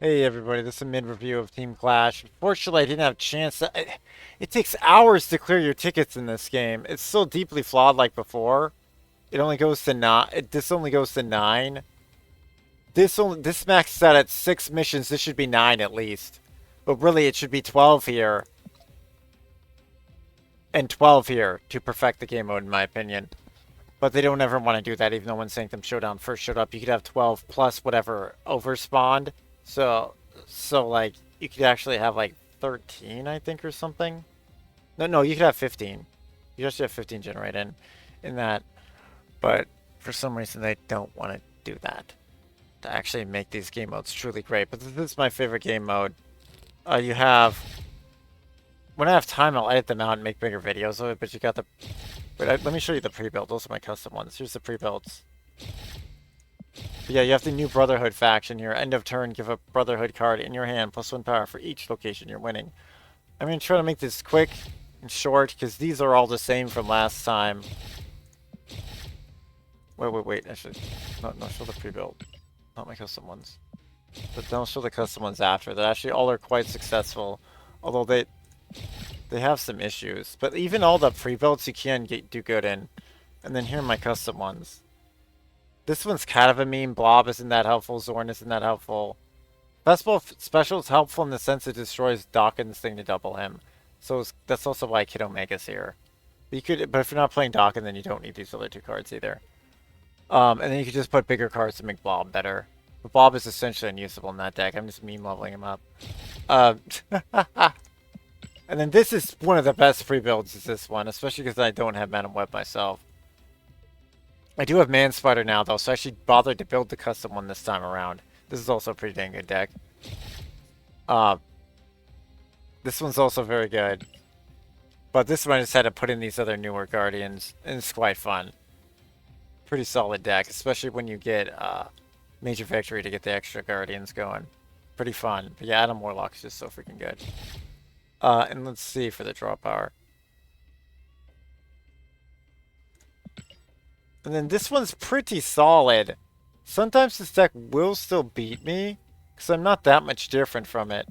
Hey everybody, this is a mid-review of Team Clash. Unfortunately, I didn't have a chance to... It takes hours to clear your tickets in this game. It's still deeply flawed like before. It only goes to nine. This only goes to 9. This maxes out at 6 missions. This should be 9 at least. But really, it should be 12 here. And 12 here to perfect the game mode, in my opinion. But they don't ever want to do that, even though when Sanctum Showdown first showed up, you could have 12 plus whatever overspawned. So like, you could actually have like 13, I think, or something. No, you could have 15. You just have 15 generate in that. But for some reason, they don't want to do that to actually make these game modes truly great. But this is my favorite game mode. You have... When I have time, I'll edit them out and make bigger videos of it, but you got the... Wait, let me show you the pre-build. Those are my custom ones. Here's the pre-builds. Yeah, you have the new Brotherhood faction here. End of turn, give a Brotherhood card in your hand, +1 power for each location you're winning. I'm going to try to make this quick and short, because these are all the same from last time. Wait. Actually, no, show the pre-build. Not my custom ones. But don't show the custom ones after. That actually all are quite successful. Although they have some issues. But even all the pre-builds you can do good in. And then here are my custom ones. This one's kind of a meme. Blob isn't that helpful. Zorn isn't that helpful. Special is helpful in the sense it destroys Dawkins' thing to double him. So that's also why Kid Omega's here. But if you're not playing Dawkins, then you don't need these other 2 cards either. And then you could just put bigger cards to make Blob better. But Blob is essentially unusable in that deck. I'm just meme leveling him up. And then this is one of the best pre-builds, is this one. Especially because I don't have Madam Web myself. I do have Man Spider now, though, so I actually bothered to build the custom one this time around. This is also a pretty dang good deck. This one's also very good. But this one I just had to put in these other newer Guardians, and it's quite fun. Pretty solid deck, especially when you get Major Victory to get the extra Guardians going. Pretty fun. But yeah, Adam Warlock is just so freaking good. And let's see for the draw power. And then this one's pretty solid. Sometimes this deck will still beat me, because I'm not that much different from it.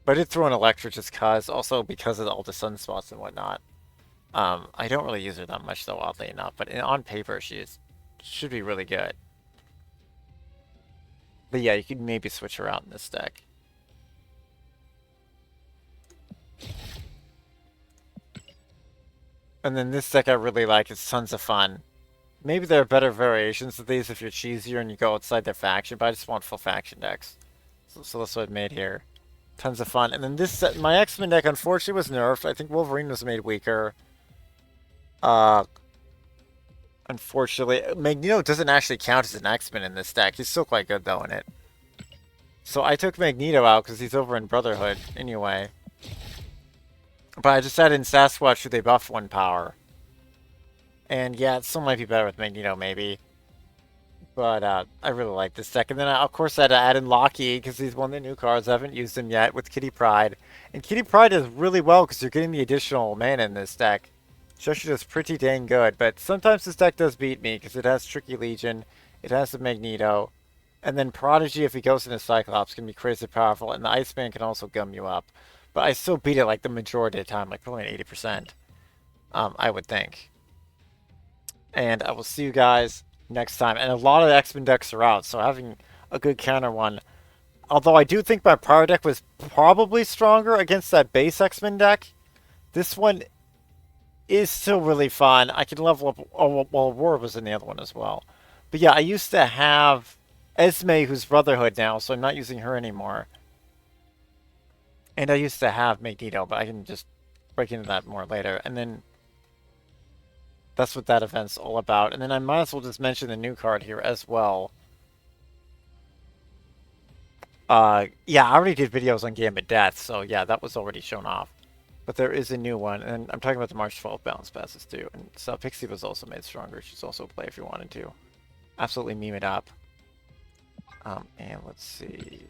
But I did throw an Electra just cause, also because of all the sunspots and whatnot. I don't really use her that much though, oddly enough, but on paper should be really good. But yeah, you could maybe switch her out in this deck. And then this deck I really like. It's tons of fun. Maybe there are better variations of these if you're cheesier and you go outside their faction, but I just want full faction decks. So that's what I made here. Tons of fun. And then this set, my Xmen deck unfortunately was nerfed. I think Wolverine was made weaker. Unfortunately, Magneto doesn't actually count as an Xmen in this deck. He's still quite good though in it. So I took Magneto out because he's over in Brotherhood anyway. But I just added in Sasquatch who they buff 1 power. And yeah, it still might be better with Magneto, maybe. But I really like this deck. And then, of course, I had to add in Lockheed because he's one of the new cards. I haven't used him yet with Kitty Pryde. And Kitty Pryde does really well because you're getting the additional mana in this deck. She actually does pretty dang good. But sometimes this deck does beat me because it has Tricky Legion. It has the Magneto. And then Prodigy, if he goes into Cyclops, can be crazy powerful. And the Iceman can also gum you up. But I still beat it like the majority of the time, like probably 80%, I would think. And I will see you guys next time. And a lot of the X-Men decks are out, so having a good counter one. Although I do think my prior deck was probably stronger against that base X-Men deck. This one is still really fun. I can level up... Oh, well, Aurora was in the other one as well. But yeah, I used to have Esme, who's Brotherhood now, so I'm not using her anymore. And I used to have Magneto, but I can just break into that more later. And then that's what that event's all about. And then I might as well just mention the new card here as well. Yeah, I already did videos on Gambit Death, so yeah, that was already shown off. But there is a new one, and I'm talking about the March 12th balance passes too. And so Pixie was also made stronger. She's also a play if you wanted to. Absolutely meme it up. And let's see.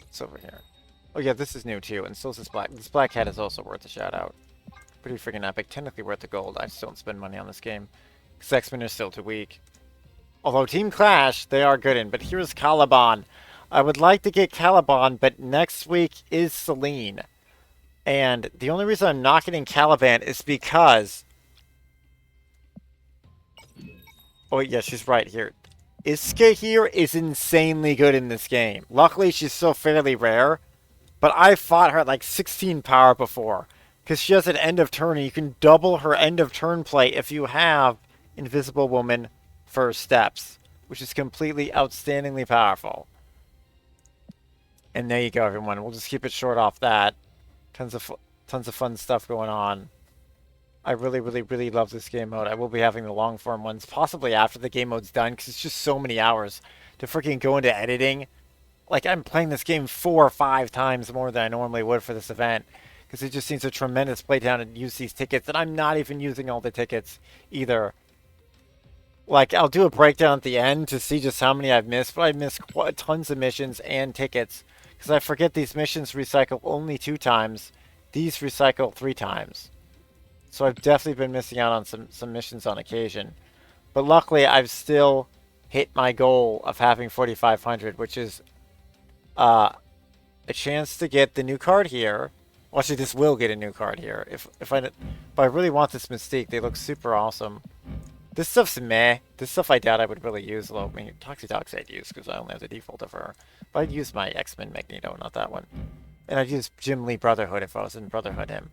It's over here. Oh yeah, this is new too, and so is this black. This black hat is also worth a shout out. Pretty freaking epic. Technically worth the gold. I just don't spend money on this game. Because Xmen are still too weak. Although Team Clash, they are good in. But here's Caliban. I would like to get Caliban, but next week is Selene. And the only reason I'm not getting Caliban is because... Oh, yeah, she's right here. Iska here is insanely good in this game. Luckily, she's still fairly rare. But I fought her at like 16 power before. Because she has an end of turn, and you can double her end of turn play if you have Invisible Woman First Steps. Which is completely outstandingly powerful. And there you go, everyone. We'll just keep it short off that. Tons of fun stuff going on. I really, really, really love this game mode. I will be having the long form ones possibly after the game mode's done because it's just so many hours to freaking go into editing. Like, I'm playing this game 4 or 5 times more than I normally would for this event because it just seems a tremendous playdown to use these tickets, and I'm not even using all the tickets either. Like, I'll do a breakdown at the end to see just how many I've missed, but I missed tons of missions and tickets because I forget these missions recycle only 2 times. These recycle 3 times. So I've definitely been missing out on some missions on occasion. But luckily, I've still hit my goal of having 4,500, which is a chance to get the new card here. Well, actually, this will get a new card here. If I really want this Mystique, they look super awesome. This stuff's meh. This stuff I doubt I would really use. Although, I mean, Toxie I'd use because I only have the default of her. But I'd use my Xmen Magneto, not that one. And I'd use Jim Lee Brotherhood if I was in Brotherhood him.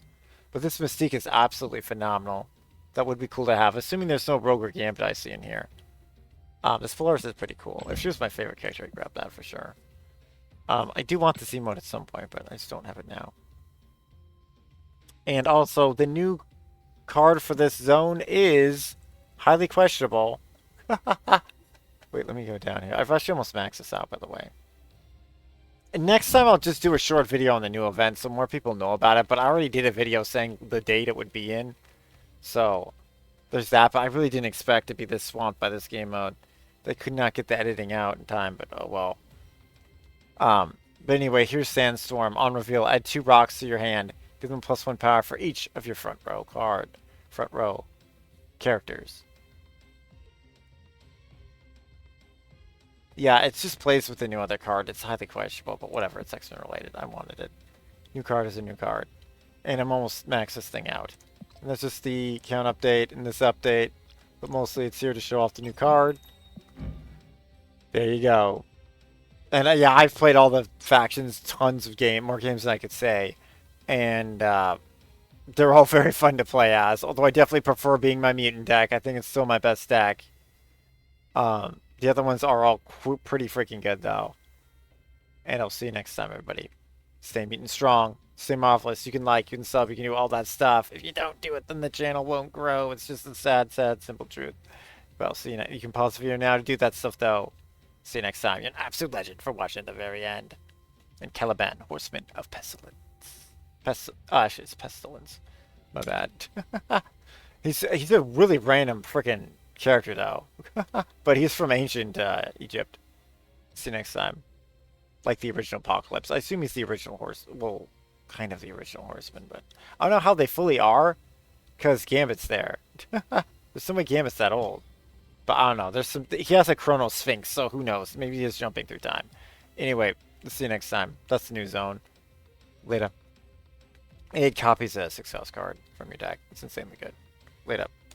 But this Mystique is absolutely phenomenal. That would be cool to have, assuming there's no Rogue or Gambit I see in here. This Polaris is pretty cool. If she was my favorite character, I'd grab that for sure. I do want this emote at some point, but I just don't have it now. And also, the new card for this zone is highly questionable. Wait, let me go down here. I've actually almost maxed this out, by the way. And next time I'll just do a short video on the new event so more people know about it, but I already did a video saying the date it would be in. So, there's that, but I really didn't expect to be this swamped by this game mode. They could not get the editing out in time, but oh well. But anyway, here's Sandstorm. On reveal, add 2 rocks to your hand. Give them +1 power for each of your front row characters. Yeah, it just plays with the new other card. It's highly questionable, but whatever. It's X-Men related. I wanted it. New card is a new card. And I'm almost maxed this thing out. And that's just the count update and this update. But mostly it's here to show off the new card. There you go. And yeah, I've played all the factions, tons of more games than I could say. And they're all very fun to play as. Although I definitely prefer being my Mutant deck. I think it's still my best deck. The other ones are all pretty freaking good, though. And I'll see you next time, everybody. Stay mutant strong. Stay marvelous. You can like, you can sub, you can do all that stuff. If you don't do it, then the channel won't grow. It's just a sad, sad, simple truth. But I'll see you next. You can pause the video now to do that stuff, though. See you next time. You're an absolute legend for watching at the very end. And Caliban, Horseman of Pestilence. Actually, it's Pestilence. My bad. He's a really random freaking character, though. But he's from ancient Egypt. See you next time. Like the original Apocalypse. I assume he's the original horse. Well, kind of the original Horseman, but I don't know how they fully are, because Gambit's there. There's so many Gambit's that old. But I don't know. There's some. He has a Chrono Sphinx, so who knows? Maybe he is jumping through time. Anyway, see you next time. That's the new zone. Later. 8 copies of a 6 house card from your deck. It's insanely good. Later.